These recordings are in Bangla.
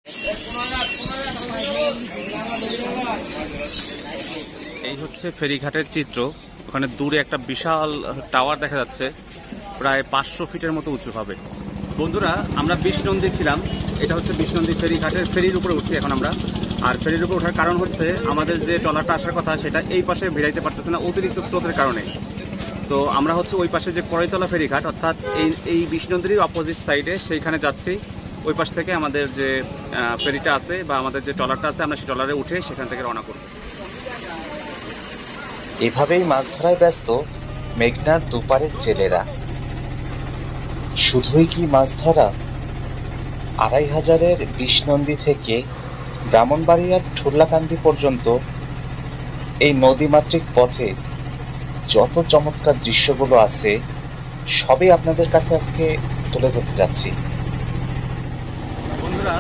এই হচ্ছে ফেরিঘাটের চিত্র। ওখানে দূরে একটা বিশাল টাওয়ার দেখা যাচ্ছে, প্রায় 500 ফিটের মতো উঁচু হবে। বন্ধুরা, আমরা বিষ্ণন্দী ছিলাম। এটা হচ্ছে বিষ্ণন্দী ফেরিঘাটের ফেরির উপরে উঠছি এখন আমরা। আর ফেরির উপরে ওঠার কারণ হচ্ছে আমাদের যে ট্রলারটা আসার কথা সেটা এই পাশে ভিড়াইতে পারতেছে না অতিরিক্ত স্রোতের কারণে। তো আমরা হচ্ছে ওই পাশে যে কড়াইতলা ফেরিঘাট, অর্থাৎ এই বিষ্ণন্দীর অপোজিট সাইডে, সেইখানে যাচ্ছি। ওই পাশ থেকে আমাদের যে ফেরিটা আছে বা আমাদের যে ট্রলারটা আছে, আমরা সেই ট্রলারে উঠে সেখান থেকে রওনা করব। এভাবেই মাছ ধরায় ব্যস্ত মেঘনার দুপারের জেলেরা। শুধুই কি মাছ ধরা? ২৫০০-এর বিষ্ণন্দী থেকে ব্রাহ্মণবাড়িয়ার ঠুল্লাকান্দি পর্যন্ত এই নদীমাতৃক পথে যত চমৎকার দৃশ্যগুলো আছে সবই আপনাদের কাছে আজকে তুলে ধরতে যাচ্ছি। বন্ধুরা,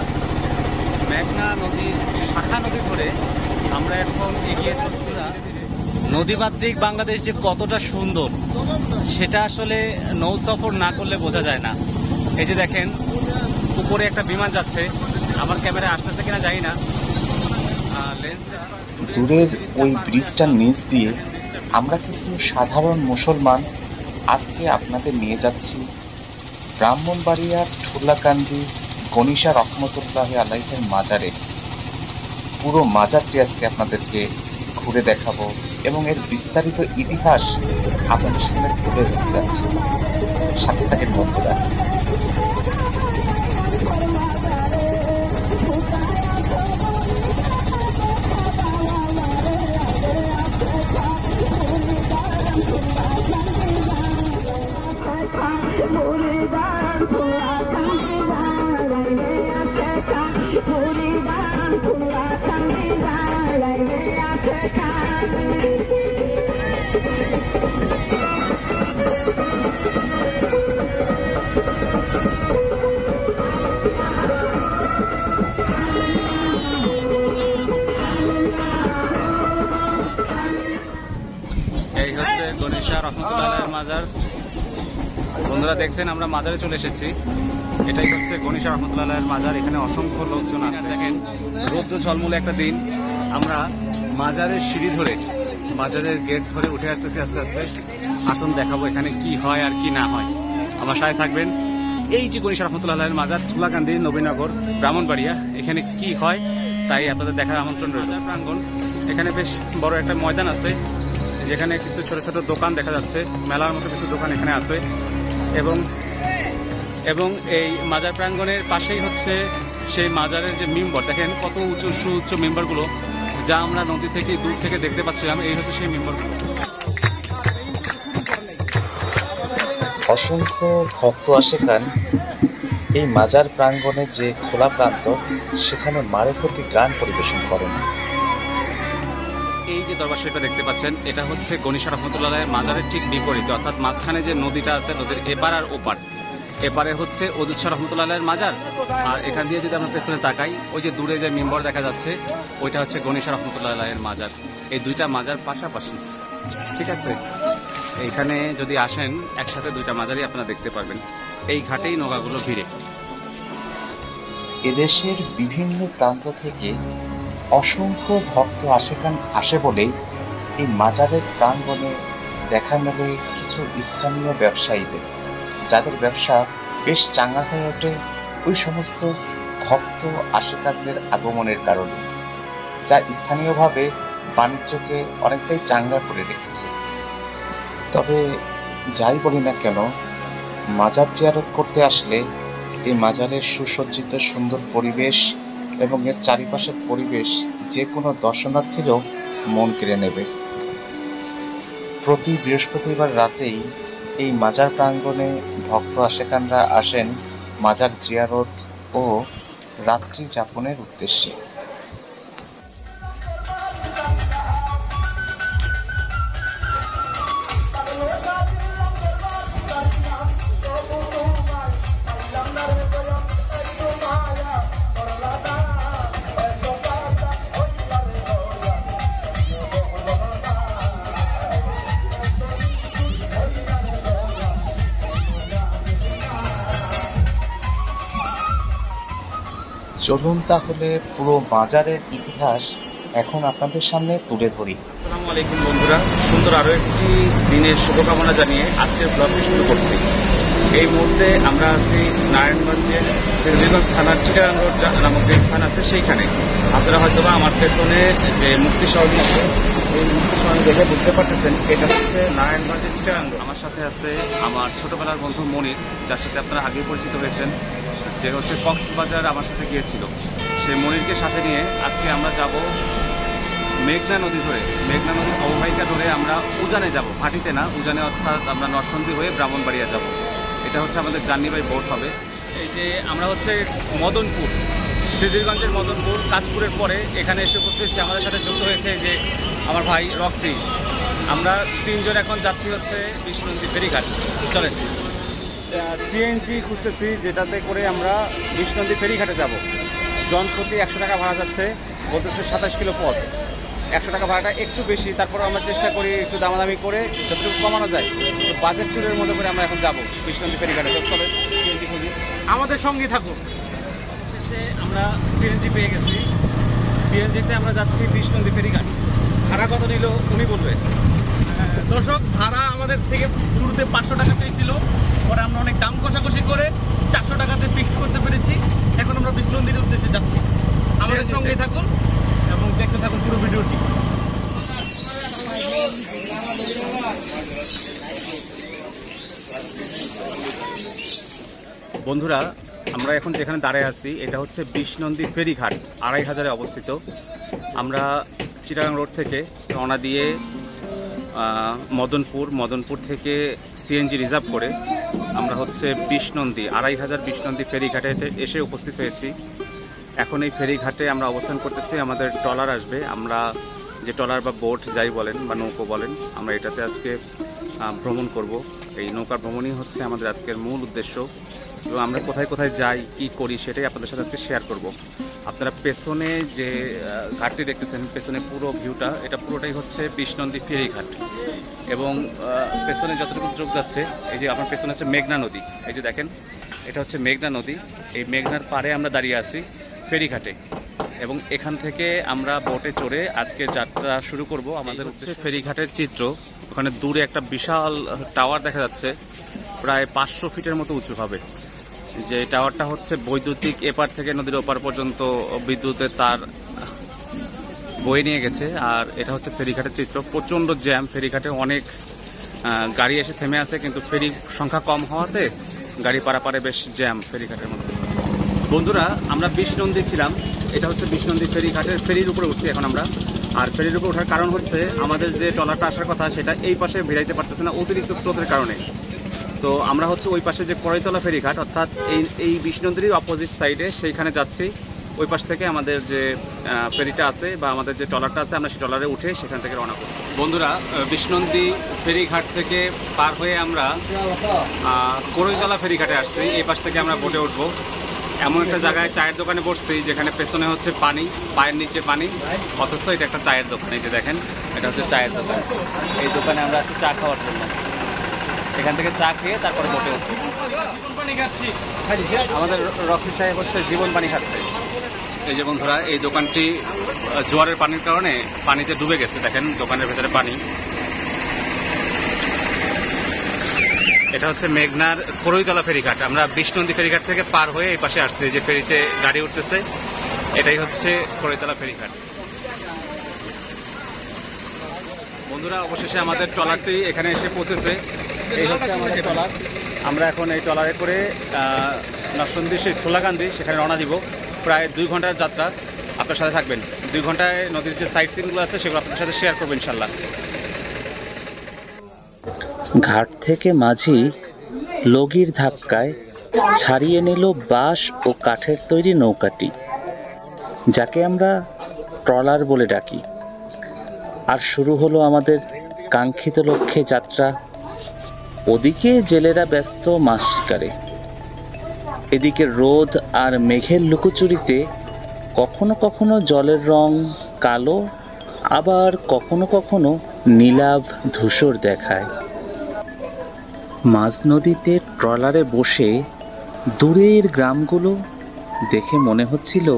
মেঘনা নদীর শাখা নদী ধরে আমরা এখন এগিয়ে চলছি। নদীমাতৃক বাংলাদেশ যে কতটা সুন্দর সেটা আসলে নৌ সফর না করলে বোঝা যায় না। এই যে দেখেন, উপরে একটা বিমান যাচ্ছে, আমার ক্যামেরা আসতেছে কিনা জানি না। দূরের ওই ব্রিজটার নিচ দিয়ে আমরা কিছু সাধারণ মুসলমান আজকে আপনাদের নিয়ে যাচ্ছি ব্রাহ্মণবাড়িয়ার ঠুল্লাকান্দি গণিশা রহমতুল্লাহ আলাইহের মাজারে। পুরো মাজারটি আজকে আপনাদেরকে ঘুরে দেখাবো এবং এর বিস্তারিত ইতিহাস আপনাদের সামনে তুলে ধরতে যাচ্ছি। সাথে থাকেন বন্ধুরা। এই হচ্ছে গণেশা রহমতুল্লাহ মাজার। বন্ধুরা দেখছেন, আমরা মাজারে চলে এসেছি। এটাই হচ্ছে গণেশা রহমতুল্লাহ মাজার। এখানে অসংখ্য লোকজন আছে। দেখেন, রৌদ্র ঝলমলে একটা দিন। আমরা মাজারের সিঁড়ি ধরে, মাজারের গেট ধরে উঠে আসতেছি আস্তে আস্তে। আসুন দেখাবো এখানে কি হয় আর কি না হয়। আমার সাথে থাকবেন। এই যে গণেশা রহমতুল্লাহ মাজার, ঠুল্লাকান্দি, নবীনগর, ব্রাহ্মণবাড়িয়া, এখানে কি হয় তাই আপনাদের দেখার আমন্ত্রণ রয়েছে। প্রাঙ্গণ, এখানে বেশ বড় একটা ময়দান আছে, যেখানে কিছু ছোট ছোট দোকান দেখা যাচ্ছে। মেলার মতো কিছু দোকান এখানে আছে। এবং এই মাজার প্রাঙ্গণের পাশেই হচ্ছে সেই মাজারের যে মিম্বর। দেখেন কত উঁচু সুউচ্চ মিম্বরগুলো, যা আমরা নদী থেকে দূর থেকে দেখতে পাচ্ছিলাম। এই হচ্ছে সেই মিম্বরগুলো। অসংখ্য ভক্ত আশেকান এই মাজার প্রাঙ্গণে যে খোলা প্রান্ত, সেখানে মারেফতি গান পরিবেশন করেন। এই যে দরবার শরীফটা দেখতে পাচ্ছেন, এটা হচ্ছে গণেশা রহমতুল্লাহ মাজারের ঠিক বিপরীতে, অর্থাৎ মাঝখানে যে নদীটা আছে, নদীর এপার আর ওপার। এপারে হচ্ছে অদুচ্ছা রহমতুল্লাহ মাজার, আর এখান দিয়ে যদি আমরা পেছনে তাকাই, ওই যে দূরে যে মিম্বর দেখা যাচ্ছে, ওইটা হচ্ছে গণেশা রহমতুল্লাহ মাজার। এই দুইটা মাজার পাশাপাশি, ঠিক আছে? এইখানে যদি আসেন, একসাথে দুইটা মাজারই আপনারা দেখতে পারবেন। এই ঘাটেই নৌকাগুলো ভিড়ে। এদেশের বিভিন্ন প্রান্ত থেকে অসংখ্য ভক্ত আশেকান আসে বলেই এই মাজারের প্রাঙ্গণে দেখা মেলে কিছু স্থানীয় ব্যবসায়ীদের, যাদের ব্যবসা বেশ চাঙ্গা হয়ে ওঠে ওই সমস্ত ভক্ত আশেকানদের আগমনের কারণে, যা স্থানীয়ভাবে বাণিজ্যকে অনেকটাই চাঙ্গা করে রেখেছে। তবে যাই বলি না কেন, মাজার জিয়ারত করতে আসলে এই মাজারের সুসজ্জিত সুন্দর পরিবেশ এবং এর চারিপাশের পরিবেশ যে কোনো দর্শনার্থীরও মন কেড়ে নেবে। প্রতি বৃহস্পতিবার রাতেই এই মাজার প্রাঙ্গণে ভক্ত আশেকানরা আসেন মাজার জিয়ারত ও রাত্রি যাপনের উদ্দেশ্যে। চলুন তাহলে পুরো মাজারের ইতিহাস এখন আপনাদের সামনে তুলে ধরি। আসসালামু আলাইকুম বন্ধুরা, সুন্দর আরও একটি দিনের শুভকামনা জানিয়ে আজকের ব্লগটি শুরু করছি। এই মুহূর্তে আমরা আছি নারায়ণগঞ্জের সিদ্ধিরগঞ্জ থানার চিটাগাং রোড নামক যে স্থান আছে সেইখানে। আপনারা হয়তোবা আমার পেছনে যে মুক্তি সরণি আছে, এই মুক্তি সরণি দেখে বুঝতে পারতেছেন এটা হচ্ছে নারায়ণগঞ্জের চিটাগাং রোড। আমার সাথে আছে আমার ছোটবেলার বন্ধু মনির, যার সাথে আপনারা আগে পরিচিত হয়েছেন, যে হচ্ছে কক্সবাজার আমার সাথে গিয়েছিল। সেই মনিরকে সাথে নিয়ে আজকে আমরা যাব মেঘনা নদী ধরে, মেঘনা নদীর অববাহিকা ধরে আমরা উজানে যাব, ভাটিতে না, উজানে, অর্থাৎ আমরা নরসন্দী হয়ে ব্রাহ্মণবাড়িয়া যাব। এটা হচ্ছে আমাদের জার্নি বাই বোট হবে। এই যে আমরা হচ্ছে মদনপুর, সিদ্ধিরগঞ্জের মদনপুর কাজপুরের পরে এখানে এসে উপস্থিত। আমাদের সাথে যুক্ত হয়েছে যে আমার ভাই রক্সি। আমরা তিনজন এখন যাচ্ছি হচ্ছে বিষ্ণুনদী ফেরিঘাট। চলেন, সিএনজি খুঁজতেছি যেটাতে করে আমরা বিষ্ণুনদী ফেরিঘাটে যাব। জন প্রতি 100 টাকা ভাড়া যাচ্ছে, বলতেছে 27 কিলো পথ। 100 টাকা ভাড়াটা একটু বেশি, তারপরে আমরা চেষ্টা করি একটু দামাদামি করে যতটুকু কমানো যায়। তো বাজেট ট্যুরের মধ্যে করে আমরা এখন যাবো বিষ্ণুনদী ফেরিঘাটে। চলে সিএনজি খুঁজি, আমাদের সঙ্গেই থাকুন। শেষে আমরা সিএনজি পেয়ে গেছি। সিএনজিতে আমরা যাচ্ছি বিষ্ণুনদী ফেরিঘাট। ভাড়া কত নিল উনি বলবে। দর্শক, ভাড়া আমাদের থেকে শুরুতে 500 টাকা চেয়েছিল, পরে আমরা অনেক দাম কষাকষি করে 400 টাকাতে ফিক্সড করতে পেরেছি। এখন আমরা বিষ্ণুনদীর উদ্দেশ্যে যাচ্ছি। আমাদের সঙ্গেই থাকুন এবং দেখতে থাকুন পুরো ভিডিওটি। বন্ধুরা, আমরা এখন যেখানে দাঁড়ায় আছি এটা হচ্ছে বিষ্ণুনদী ফেরিঘাট, 2500-এ অবস্থিত। আমরা চিটাগাং রোড থেকে রওনা দিয়ে মদনপুর থেকে সিএনজি রিজার্ভ করে আমরা হচ্ছে বিষ্ণুনদী 2500 বিষ্ণুনদী ফেরিঘাটে এসে উপস্থিত হয়েছি। এখন এই ফেরিঘাটে আমরা অবস্থান করতেছি। আমাদের ট্রলার আসবে, আমরা যে ট্রলার বা বোট যাই বলেন বা নৌকো বলেন, আমরা এটাতে আজকে ভ্রমণ করব। এই নৌকা ভ্রমণই হচ্ছে আমাদের আজকের মূল উদ্দেশ্য। এবং আমরা কোথায় কোথায় যাই, কি করি, সেটাই আপনাদের সাথে আজকে শেয়ার করব। আপনারা পেছনে যে ঘাটটি দেখতেছেন, পেছনে পুরো ভিউটা, এটা পুরোটাই হচ্ছে বিষ্ণুনদী ফেরিঘাট। এবং পেছনে যতটুকু চোখ যাচ্ছে, এই যে আপনার পেছনে হচ্ছে মেঘনা নদী। এই যে দেখেন, এটা হচ্ছে মেঘনা নদী। এই মেঘনার পাড়ে আমরা দাঁড়িয়ে আছি ফেরিঘাটে, এবং এখান থেকে আমরা বোটে চড়ে আজকে যাত্রা শুরু করব। আমাদের হচ্ছে ফেরিঘাটের চিত্র। ওখানে দূরে একটা বিশাল টাওয়ার দেখা যাচ্ছে, প্রায় 500 ফিটের মতো উঁচু হবে। যে টাওয়ারটা হচ্ছে বৈদ্যুতিক, এপার থেকে নদীর ওপার পর্যন্ত বিদ্যুতের তার বয়ে নিয়ে গেছে। আর এটা হচ্ছে ফেরিঘাটের চিত্র। প্রচণ্ড জ্যাম ফেরিঘাটে, অনেক গাড়ি এসে থেমে আছে, কিন্তু ফেরি সংখ্যা কম হওয়াতে গাড়ি পারাপারে বেশ জ্যাম ফেরিঘাটের মধ্যে। বন্ধুরা, আমরা বিষ্ণুনদী ছিলাম, এটা হচ্ছে বিষ্ণুনদী ফেরিঘাটের ফেরির উপরে উঠছি এখন আমরা। আর ফেরির উপরে ওঠার কারণ হচ্ছে আমাদের যে ট্রলারটা আসার কথা সেটা এই পাশে ভিড়াইতে পারতেছে না অতিরিক্ত স্রোতের কারণে। তো আমরা হচ্ছে ওই পাশে যে কড়াইতলা ফেরিঘাট, অর্থাৎ এই বিষ্ণুনদীর অপোজিট সাইডে, সেইখানে যাচ্ছি। ওই পাশ থেকে আমাদের যে ফেরিটা আছে বা আমাদের যে ট্রলারটা আছে, আমরা সেই ট্রলারে উঠে সেখান থেকে রওনা করব। বন্ধুরা, বিষ্ণুনদী ফেরিঘাট থেকে পার হয়ে আমরা কড়াইতলা ফেরিঘাটে আসছি। এই পাশ থেকে আমরা বোটে উঠবো। এমন একটা জায়গায় চায়ের দোকানে বসছি যেখানে পেছনে হচ্ছে পানি, পায়ের নিচে পানি, অথচ এটা একটা চায়ের দোকান। এই যে দেখেন, এটা হচ্ছে চায়ের দোকান। এই দোকানে আমরা আছি চা খাওয়ার জন্য। এখান থেকে চা খেয়ে তারপরে বোটে উঠছি। আমাদের রক্সি সাহেব হচ্ছে জীবন পানি খাচ্ছে। এই যে বন্ধুরা, এই দোকানটি জোয়ারের পানির কারণে পানিতে ডুবে গেছে। দেখেন দোকানের ভেতরে পানি। এটা হচ্ছে মেঘনার কড়াইতলা ফেরিঘাট। আমরা বিষ্ণুনদী ফেরিঘাট থেকে পার হয়ে এই পাশে আসছি, যে ফেরিতে গাড়ি উঠতেছে, এটাই হচ্ছে কড়াইতলা ফেরিঘাট। বন্ধুরা, অবশেষে আমাদের ট্রলারটি এখানে এসে পৌঁছেছে। এই হচ্ছে আমাদের ট্রলার। আমরা এখন এই ট্রলারে করে নরসন্দী সেই খোলাকান্দি সেখানে রওনা দিব। প্রায় 2 ঘন্টার যাত্রা। আপনার সাথে থাকবেন। 2 ঘন্টায় নদীর যে সাইট সিনগুলো আছে সেগুলো আপনার সাথে শেয়ার করবো ইনশাল্লাহ। ঘাট থেকে মাঝি লগির ধাক্কায় ছাড়িয়ে নিল বাঁশ ও কাঠের তৈরি নৌকাটি, যাকে আমরা ট্রলার বলে ডাকি। আর শুরু হলো আমাদের কাঙ্ক্ষিত লক্ষ্যে যাত্রা। ওদিকে জেলেরা ব্যস্ত মাছ শিকারে, এদিকে রোদ আর মেঘের লুকোচুরিতে কখনো কখনো জলের রং কালো, আবার কখনো কখনো নীলাভ ধূসর দেখায়। মাঝ নদীতে ট্রলারে বসে দূরের গ্রামগুলো দেখে মনে হচ্ছিল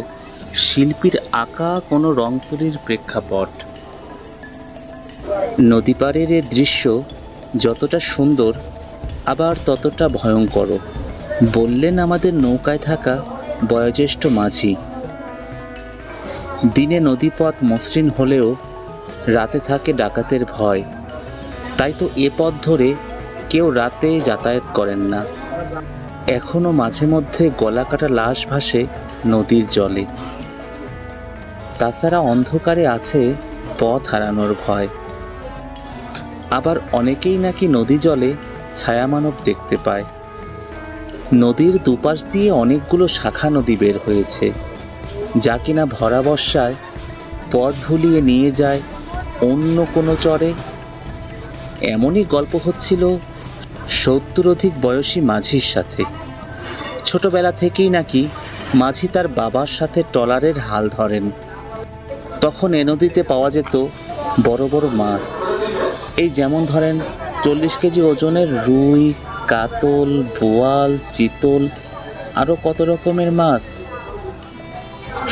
শিল্পীর আঁকা কোনো রংতুলির প্রেক্ষাপট। নদী পাড়ের এ দৃশ্য যতটা সুন্দর আবার ততটা ভয়ঙ্কর, বললেন আমাদের নৌকায় থাকা বয়োজ্যেষ্ঠ মাঝি। দিনে নদীপথ মসৃণ হলেও রাতে থাকে ডাকাতের ভয়, তাই তো এ পথ ধরে কেউ রাতে যাতায়াত করেন না। এখনো মাঝে মধ্যে গলাকাটা লাশ ভাসে নদীর জলে। তাছাড়া অন্ধকারে আছে পথ হারানোর ভয়। আবার অনেকেই নাকি নদী জলে ছায়ামানব দেখতে পায়। নদীর দুপাশ দিয়ে অনেকগুলো শাখা নদী বের হয়েছে, যা কিনা ভরা বর্ষায় পথ ভুলিয়ে নিয়ে যায় অন্য কোনো চরে। এমনই গল্প হচ্ছিল 70 অধিক বয়সী মাঝির সাথে। ছোটবেলা থেকেই নাকি মাঝি তার বাবার সাথে ট্রলারের হাল ধরেন। তখন এ নদীতে পাওয়া যেত বড় বড় মাছ, এই যেমন ধরেন 40 কেজি ওজনের রুই, কাতল, বোয়াল, চিতল, আরও কত রকমের মাছ।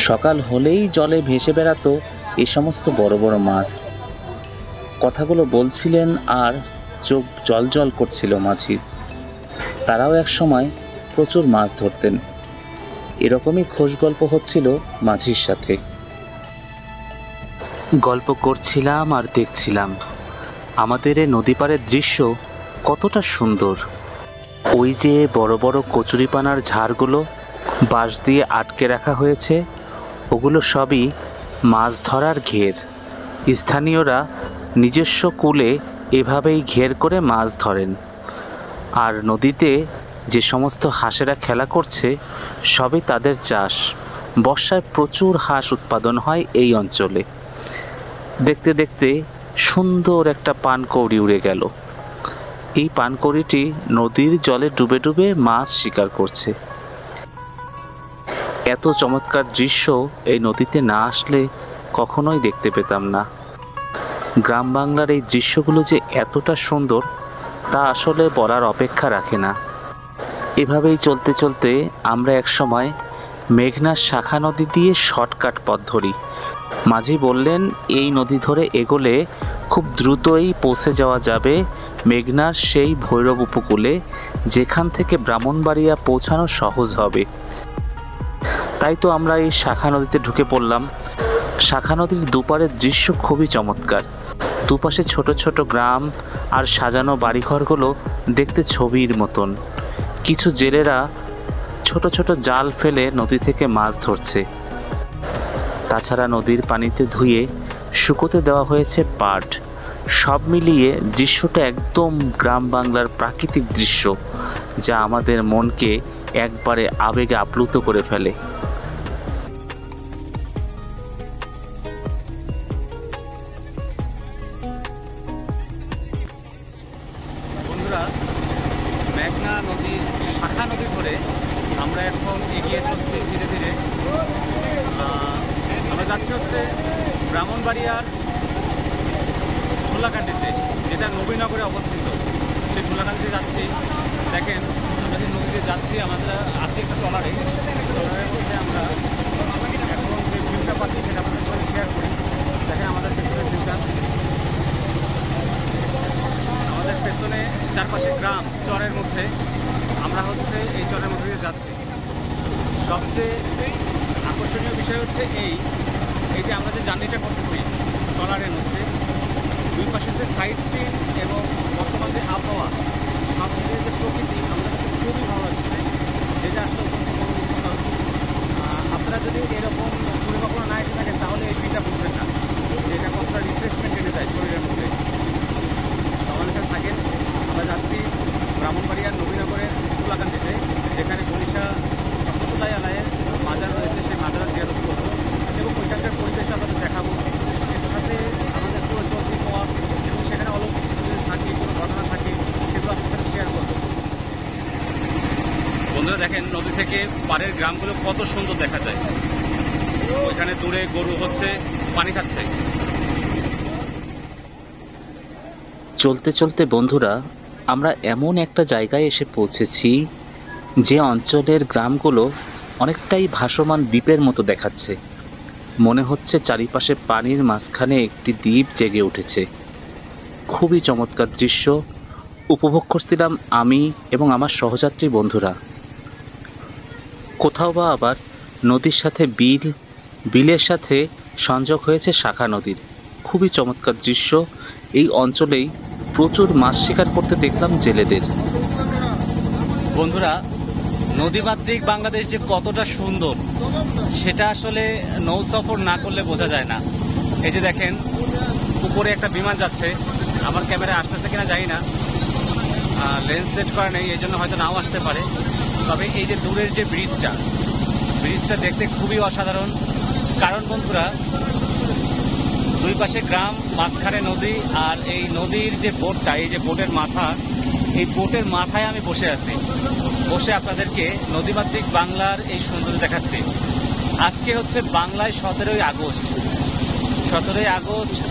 সকাল হলেই জলে ভেসে বেড়াতো এই সমস্ত বড় বড় মাছ। কথাগুলো বলছিলেন আর চোখ জল জল করছিল মাঝির। তারাও এক সময় প্রচুর মাছ ধরতেন। এরকমই খোশ গল্প হচ্ছিল মাঝির সাথে। গল্প করছিলাম আর দেখছিলাম আমাদের এই নদী পাড়ের দৃশ্য কতটা সুন্দর। ওই যে বড় বড় কচুরিপানার ঝাড়গুলো বাঁশ দিয়ে আটকে রাখা হয়েছে, ওগুলো সবই মাছ ধরার ঘের। স্থানীয়রা নিজস্ব কূলে এভাবেই ঘের করে মাছ ধরেন। আর নদীতে যে সমস্ত হাঁসেরা খেলা করছে সবই তাদের চাষ। বর্ষায় প্রচুর হাঁস উৎপাদন হয় এই অঞ্চলে। দেখতে দেখতে সুন্দর একটা পানকৌড়ি উড়ে গেল। এই পানকৌড়িটি নদীর জলে ডুবে ডুবে মাছ শিকার করছে। এত চমৎকার দৃশ্য এই নদীতে না আসলে কখনোই দেখতে পেতাম না। গ্রাম বাংলার এই দৃশ্যগুলো যে এতটা সুন্দর তা আসলে বলার অপেক্ষা রাখে না। এভাবেই চলতে চলতে আমরা একসময় মেঘনার শাখা নদী দিয়ে শর্টকাট পথ ধরি। মাঝি বললেন এই নদী ধরে এগোলে খুব দ্রুতই পৌঁছে যাওয়া যাবে মেঘনার সেই ভৈরব উপকূলে, যেখান থেকে ব্রাহ্মণবাড়িয়া পৌঁছানো সহজ হবে। তাই তো আমরা এই শাখা নদীতে ঢুকে পড়লাম। শাখা নদীর দুপারের দৃশ্য খুবই চমৎকার। দুপাশে ছোট ছোট গ্রাম আর সাজানো বাড়িঘরগুলো দেখতে ছবির মতন। কিছু জেলেরা ছোট ছোট জাল ফেলে নদী থেকে মাছ ধরছে। তাছাড়া নদীর পানিতে ধুয়ে শুকোতে দেওয়া হয়েছে পাট। সব মিলিয়ে দৃশ্যটা একদম গ্রাম বাংলার প্রাকৃতিক দৃশ্য, যা আমাদের মনকে একবারে আবেগে আপ্লুত করে ফেলে। বন্ধুরা, মেঘনা নদীর শাখা নদী ধরে আমরা এখন এগিয়ে চলছি ধীরে ধীরে। আমরা যাচ্ছি হচ্ছে ব্রাহ্মণবাড়িয়ার ঝোলাকান্দিতে, যেটা নবীনগরে অবস্থিত। সেই ঝোলাকান্দিতে যাচ্ছি। দেখেন আমরা যে নদীতে যাচ্ছি, আমাদের আছি একটা ট্রলারে। ট্রলারের মধ্যে আমরা এখন যে ভিউটা পাচ্ছি সেটা আপনাদের সাথে শেয়ার করি। দেখেন আমাদের পেছনের ভিউটা। আমাদের পেছনে চারপাশে গ্রাম, চরের মধ্যে। আমরা হচ্ছে এই চরের মধ্যে দিয়ে যাচ্ছি। সবচেয়ে আকর্ষণীয় বিষয় হচ্ছে এই যে আমরা যে জার্নিটা করতেছি ট্রলারের মধ্যে, দুই পাশে যে সাইড সিন এবং বর্তমান যে আবহাওয়া, সব মিলিয়ে যে প্রকৃতি আমাদের কাছে খুবই ভালো লাগছে, যেটা আসলে অত্যন্ত মনোমুগ্ধকর। আপনারা যদি এরকম ট্যুরে কখনো না এসে থাকেন তাহলে এই ফিলটা বুঝবেন না যে এটা কতটা রিফ্রেশমেন্ট এনে দেয় শরীরের মধ্যে। আমাদের সাথে থাকেন। আমরা যাচ্ছি ব্রাহ্মণবাড়িয়ার নবীনগরের ঝোলাকান্দিতে, যেখানে গণিশা রহমতুল্লাহ আলাইয়ের মাজার রয়েছে। সেই মাজার জিয়ারত করবো এবং ওইখানকার পরিবেশ আপনাদের দেখাবো। এর সাথে আমাদের পুরো চলতি পথ এবং সেখানে অলৌকিক কিছু যদি থাকে, কোনো ঘটনা থাকে, সেগুলো আপনার সাথে শেয়ার করবো। বন্ধুরা দেখেন নদী থেকে পাড়ের গ্রামগুলো কত সুন্দর দেখা যায়। ওইখানে দূরে গরু হচ্ছে পানি খাচ্ছে। চলতে চলতে বন্ধুরা আমরা এমন একটা জায়গায় এসে পৌঁছেছি যে অঞ্চলের গ্রামগুলো অনেকটাই ভাসমান দ্বীপের মতো দেখাচ্ছে। মনে হচ্ছে চারিপাশে পানির মাঝখানে একটি দ্বীপ জেগে উঠেছে। খুবই চমৎকার দৃশ্য উপভোগ করছিলাম আমি এবং আমার সহযাত্রী বন্ধুরা। কোথাও বা আবার নদীর সাথে বিলের সাথে সংযোগ হয়েছে শাখা নদীর। খুবই চমৎকার দৃশ্য। এই অঞ্চলেই প্রচুর মাছ শিকার করতে দেখলাম জেলেদের। বন্ধুরা, নদীমাতৃক বাংলাদেশ যে কতটা সুন্দর সেটা আসলে নৌ সফর না করলে বোঝা যায় না। এই যে দেখেন, উপরে একটা বিমান যাচ্ছে। আমার ক্যামেরায় আসতেছে কিনা জানি না, লেন্স সেট করা নেই, এই জন্য হয়তো নাও আসতে পারে। তবে এই যে দূরের যে ব্রিজটা দেখতে খুবই অসাধারণ। কারণ বন্ধুরা, দুই পাশে গ্রাম, মাঝখানে নদী, আর এই নদীর যে বোটটা, এই যে বোটের মাথা, এই বোটের মাথায় আমি বসে আছি। বসে আপনাদেরকে নদীমাতৃক বাংলার এই সৌন্দর্য দেখাচ্ছি। আজকে হচ্ছে বাংলায় 17ই আগস্ট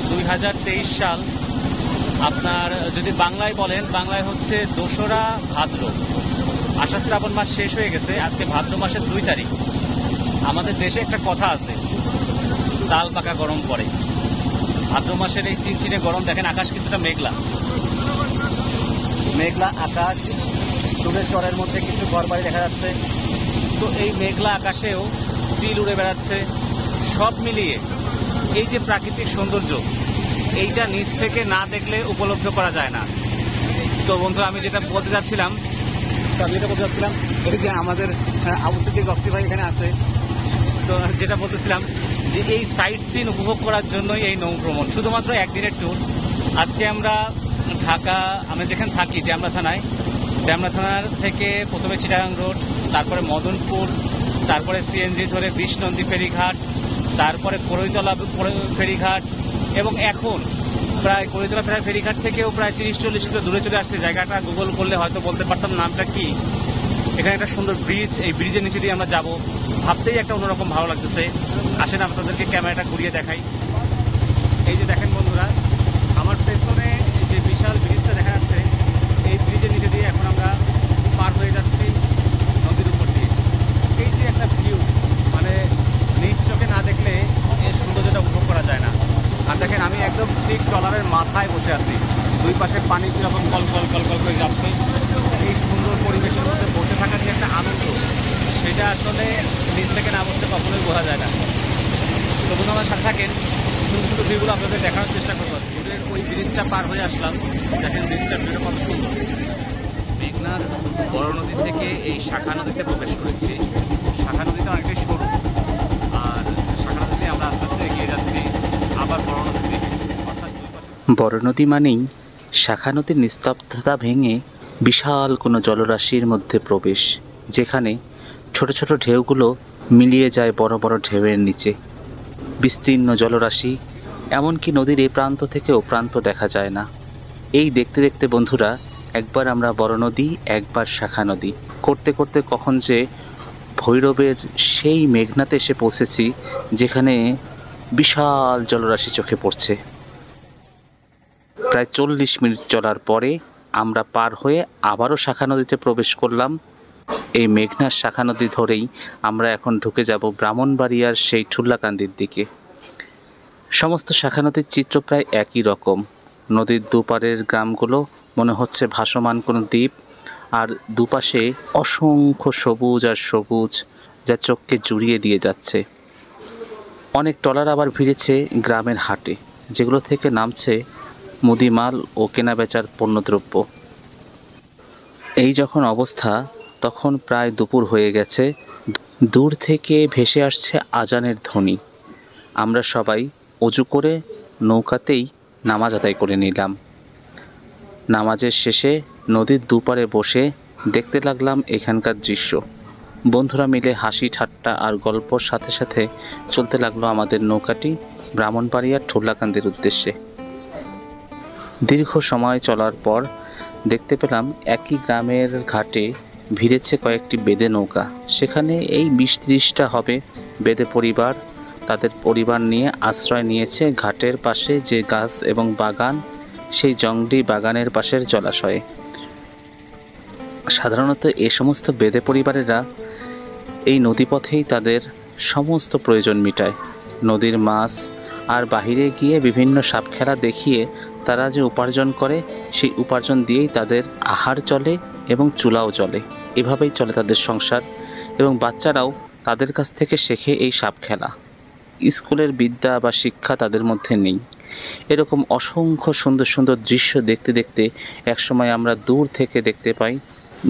2023 সাল। আপনার যদি বাংলায় বলেন, বাংলায় হচ্ছে 2রা ভাদ্র। আষাঢ় শ্রাবণ মাস শেষ হয়ে গেছে, আজকে ভাদ্র মাসের 2 তারিখ। আমাদের দেশে একটা কথা আছে, তাল পাকা গরম পড়ে। ভাদ্র মাসের এই চিনচিনে গরম দেখেন, আকাশ কিছুটা মেঘলা আকাশ, দূরের চরের মধ্যে কিছু ঘরবাড়ি দেখা যাচ্ছে। তো এই মেঘলা আকাশেও চিল উড়ে বেড়াচ্ছে। সব মিলিয়ে এই যে প্রাকৃতিক সৌন্দর্য, এইটা নিচ থেকে না দেখলে উপলব্ধ করা যায় না। তো বন্ধু, আমি যেটা বলতে যাচ্ছিলাম, এই যে আমাদের আবু সিদ্দিক রক্সি ভাই এখানে আছে। তো যেটা বলতেছিলাম যে এই সাইট সিন উপভোগ করার জন্যই এই নৌ ভ্রমণ, শুধুমাত্র একদিনের ট্যুর। আজকে আমরা যেখানে থাকি ড্যামরা থানার থেকে প্রথমে চিটাগাং রোড, তারপরে মদনপুর, তারপরে সিএনজি ধরে বিষ্ণন্দী ফেরিঘাট, তারপরে করইতলা ফেরিঘাট, এবং এখন প্রায় করইতলা ফেরিঘাট থেকেও প্রায় 30-40 কিলো দূরে চলে আসছে। জায়গাটা গুগল করলে হয়তো বলতে পারতাম নামটা কি। এখানে একটা সুন্দর ব্রিজ, এই ব্রিজের নিচে দিয়ে আমরা যাব। ভাবতেই একটা অন্যরকম ভালো লাগতেছে। আসেন আপনাদেরকে ক্যামেরাটা ঘুরিয়ে দেখাই। এই যে দেখেন বন্ধুরা, আমার পেছনে যে বিশাল ব্রিজটা দেখা যাচ্ছে, এই ব্রিজের নিচে দিয়ে এখন আমরা পার হয়ে যাচ্ছি নদীর উপর দিয়ে। এই যে একটা ভিউ, মানে নিজ চোখে না দেখলে এর সৌন্দর্যটা উপভোগ করা যায় না। আর দেখেন, আমি একদম ঠিক ট্রলারের মাথায় বসে আছি। দুই পাশে পানি কীরকম কল করে যাচ্ছে। এই সুন্দর পরিবেশের মধ্যে বসে থাকার যে একটা আনন্দ, সেটা আসলে নিজ থেকে না বসতে কখনোই বোঝা যায় না। তো বন্ধু, আমার সাথে থাকেন, ছোটো ভিউগুলো আপনাদের দেখানোর চেষ্টা করবো। দূরের ওই ব্রিজটা পার হয়ে আসলাম, দেখেন ব্রিজটা ভিউটা কত সুন্দর। মেঘনার বড় নদী থেকে এই শাখা নদীতে প্রবেশ করেছি। শাখা নদীটা অনেকটাই সরু, আর শাখা নদীতে আমরা আস্তে আস্তে এগিয়ে যাচ্ছি আবার বড় নদীর দিকে। অর্থাৎ বড় নদী মানেই শাখা নদীর নিস্তব্ধতা ভেঙে বিশাল কোনো জলরাশির মধ্যে প্রবেশ, যেখানে ছোট ছোট ঢেউগুলো মিলিয়ে যায় বড় বড় ঢেউয়ের নিচে। বিস্তীর্ণ জলরাশি, এমনকি নদীর এ প্রান্ত থেকে ও প্রান্ত দেখা যায় না। এই দেখতে দেখতে বন্ধুরা, একবার আমরা বড় নদী, একবার শাখা নদী করতে করতে কখন যে ভৈরবের সেই মেঘনাতে এসে পৌঁছেছি, যেখানে বিশাল জলরাশি চোখে পড়ছে। প্রায় 40 মিনিট চলার পরে আমরা পার হয়ে আবারও শাখা নদীতে প্রবেশ করলাম। এই মেঘনার শাখা নদী ধরেই আমরা এখন ঢুকে যাব ব্রাহ্মণবাড়িয়ার সেই ঠুল্লাকান্দির দিকে। সমস্ত শাখা নদীর চিত্র প্রায় একই রকম। নদীর দুপারের গ্রামগুলো মনে হচ্ছে ভাসমান কোনো দ্বীপ, আর দুপাশে অসংখ্য সবুজ আর সবুজ, যা চোখকে জুড়িয়ে দিয়ে যাচ্ছে। অনেক ট্রলার আবার ভিড়েছে গ্রামের হাটে, যেগুলো থেকে নামছে মুদিমাল ও কেনাবেচার পণ্যদ্রব্য। এই যখন অবস্থা, তখন প্রায় দুপুর হয়ে গেছে। দূর থেকে ভেসে আসছে আজানের ধ্বনি। আমরা সবাই অজু করে নৌকাতেই নামাজ আদায় করে নিলাম। নামাজের শেষে নদীর দুপারে বসে দেখতে লাগলাম এখানকার দৃশ্য। বন্ধুরা মিলে হাসি ঠাট্টা আর গল্পর সাথে সাথে চলতে লাগলো আমাদের নৌকাটি ব্রাহ্মণবাড়িয়ার ঠুল্লাকান্দির উদ্দেশ্যে। দীর্ঘ সময় চলার পর দেখতে পেলাম একই গ্রামের ঘাটে ভিড়েছে কয়েকটি বেদে নৌকা। সেখানে এই 20-30টা হবে বেদে পরিবার, তাদের পরিবার নিয়ে আশ্রয় নিয়েছে ঘাটের পাশে যে গাছ এবং বাগান, সেই জংলি বাগানের পাশের জলাশয়ে। সাধারণত এ সমস্ত বেদে পরিবারেরা এই নদীপথেই তাদের সমস্ত প্রয়োজন মেটায়। নদীর মাছ আর বাহিরে গিয়ে বিভিন্ন সাপ খেলা দেখিয়ে তারা যে উপার্জন করে, সেই উপার্জন দিয়েই তাদের আহার চলে এবং চুলাও চলে। এভাবেই চলে তাদের সংসার, এবং বাচ্চারাও তাদের কাছ থেকে শেখে এই সাপ খেলা। স্কুলের বিদ্যা বা শিক্ষা তাদের মধ্যে নেই। এরকম অসংখ্য সুন্দর সুন্দর দৃশ্য দেখতে দেখতে একসময় আমরা দূর থেকে দেখতে পাই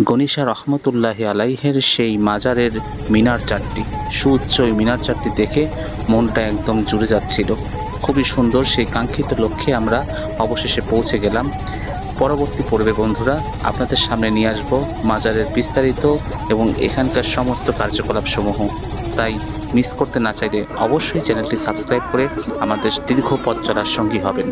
গণিশা রহমতুল্লাহি আলাইহের সেই মাজারের মিনার চারটি। সুউচ্চ ওই মিনার চারটি দেখে মনটা একদম জুড়ে যাচ্ছিল। খুবই সুন্দর সেই কাঙ্ক্ষিত লক্ষ্যে আমরা অবশেষে পৌঁছে গেলাম। পরবর্তী পর্বে বন্ধুরা আপনাদের সামনে নিয়ে আসব মাজারের বিস্তারিত এবং এখানকার সমস্ত কার্যকলাপসমূহ। তাই মিস করতে না চাইলে অবশ্যই চ্যানেলটি সাবস্ক্রাইব করে আমাদের দীর্ঘ পথ চলার সঙ্গী হবেন।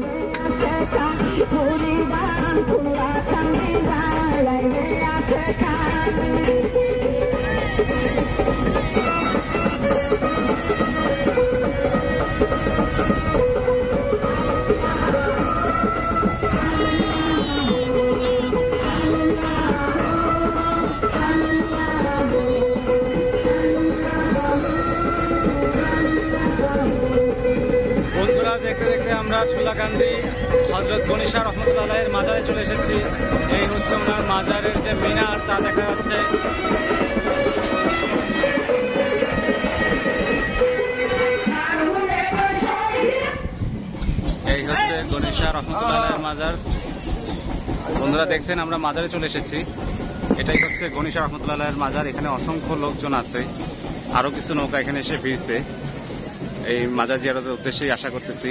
বন্ধুরা দেখতে দেখতে আমরা ছোলাকান্দি হযরত গণিশা রহমতুল্লাহের মাজারে চলে এসেছি। এই হচ্ছে ওনার মাজারের যে মিনার তা দেখা যাচ্ছে। এই হচ্ছে গণিশা রহমতুল্লাহের মাজার। বন্ধুরা দেখছেন আমরা মাজারে চলে এসেছি। এটাই হচ্ছে গণিশা রহমতুল্লাহের মাজার। এখানে অসংখ্য লোকজন আছে, আরো কিছু নৌকা এখানে এসে ভিড়ছে। এই মাজার জিয়ারতের উদ্দেশ্যেই আশা করতেছি।